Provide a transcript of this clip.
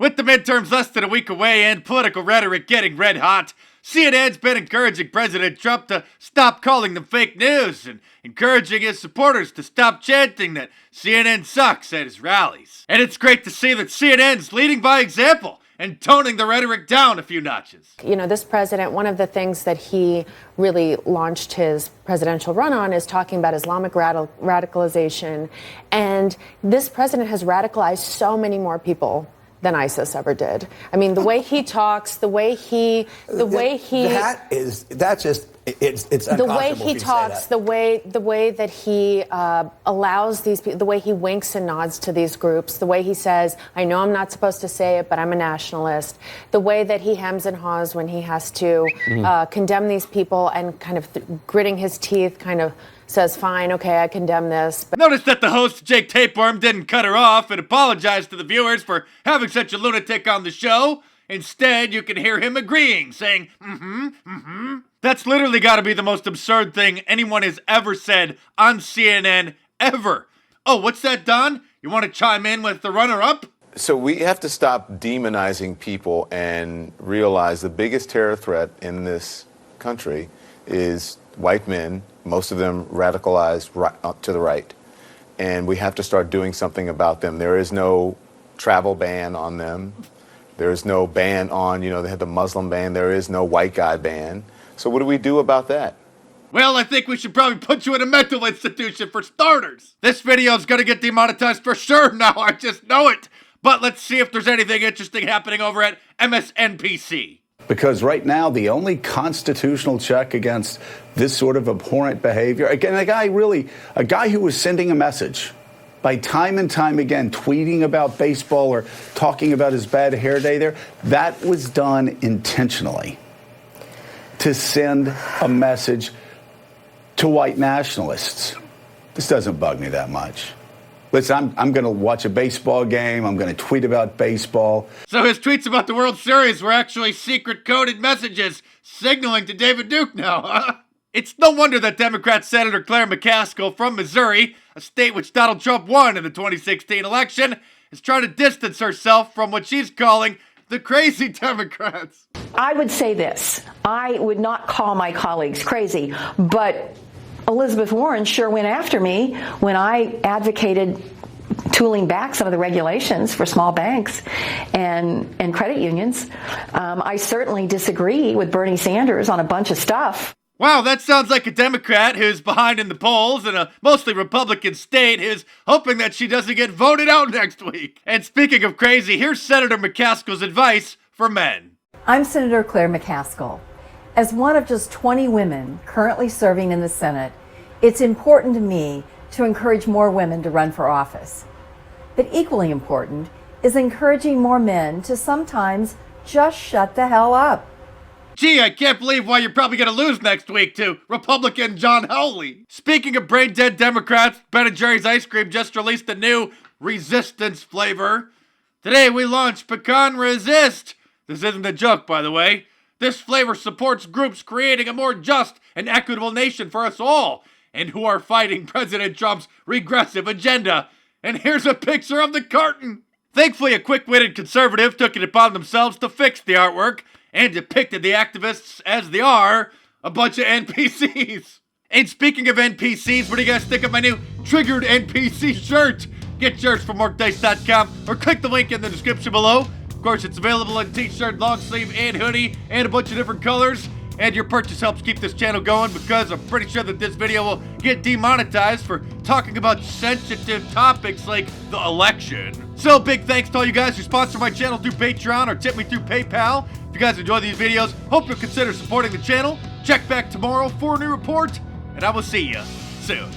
With the midterms less than a week away and political rhetoric getting red hot, CNN's been encouraging President Trump to stop calling them fake news and encouraging his supporters to stop chanting that CNN sucks at his rallies. And it's great to see that CNN's leading by example and toning the rhetoric down a few notches. You know, this president, one of the things that he really launched his presidential run on is talking about Islamic radicalization. And this president has radicalized so many more people than ISIS ever did. I mean, the way he talks, the way he it's the way he talks, the way that he allows these people, the way he winks and nods to these groups, the way he says, I know I'm not supposed to say it, but I'm a nationalist, the way that he hems and haws when he has to condemn these people and kind of gritting his teeth, kind of says, fine, okay, I condemn this. But notice that the host, Jake Tapeworm, didn't cut her off and apologize to the viewers for having such a lunatic on the show. Instead, you can hear him agreeing, saying, That's literally got to be the most absurd thing anyone has ever said on CNN, ever. Oh, what's that, Don? You want to chime in with the runner-up? So we have to stop demonizing people and realize the biggest terror threat in this country is white men, most of them radicalized to the right. And we have to start doing something about them. There is no travel ban on them. There is no ban on, they had the Muslim ban. There is no white guy ban. So what do we do about that? Well, I think we should probably put you in a mental institution for starters. This video is going to get demonetized for sure now, I just know it. But let's see if there's anything interesting happening over at MSNBC. Because right now, the only constitutional check against this sort of abhorrent behavior, again, a guy who was sending a message by time and time again, tweeting about baseball or talking about his bad hair day there, that was done intentionally to send a message to white nationalists. This doesn't bug me that much. Listen, I'm going to watch a baseball game. I'm going to tweet about baseball. So his tweets about the World Series were actually secret coded messages signaling to David Duke now, huh? It's no wonder that Democrat Senator Claire McCaskill from Missouri, a state which Donald Trump won in the 2016 election, is trying to distance herself from what she's calling the crazy Democrats. I would say this. I would not call my colleagues crazy, but Elizabeth Warren sure went after me when I advocated tooling back some of the regulations for small banks and credit unions. I certainly disagree with Bernie Sanders on a bunch of stuff. Wow, that sounds like a Democrat who's behind in the polls in a mostly Republican state who's hoping that she doesn't get voted out next week. And speaking of crazy, here's Senator McCaskill's advice for men. I'm Senator Claire McCaskill. As one of just 20 women currently serving in the Senate, it's important to me to encourage more women to run for office. But equally important is encouraging more men to sometimes just shut the hell up. Gee, I can't believe why you're probably going to lose next week to Republican John Hawley. Speaking of brain-dead Democrats, Ben & Jerry's ice cream just released a new resistance flavor. Today we launched Pecan Resist. This isn't a joke, by the way. This flavor supports groups creating a more just and equitable nation for us all, and who are fighting President Trump's regressive agenda. And here's a picture of the carton. Thankfully, a quick-witted conservative took it upon themselves to fix the artwork and depicted the activists as they are, a bunch of NPCs. And speaking of NPCs, what do you guys think of my new Triggered NPC shirt? Get yours from MarkDice.com or click the link in the description below. Of course, it's available in t-shirt, long sleeve, and hoodie, and a bunch of different colors. And your purchase helps keep this channel going because I'm pretty sure that this video will get demonetized for talking about sensitive topics like the election. So big thanks to all you guys who sponsor my channel through Patreon or tip me through PayPal. If you guys enjoy these videos, hope you'll consider supporting the channel. Check back tomorrow for a new report, and I will see you soon.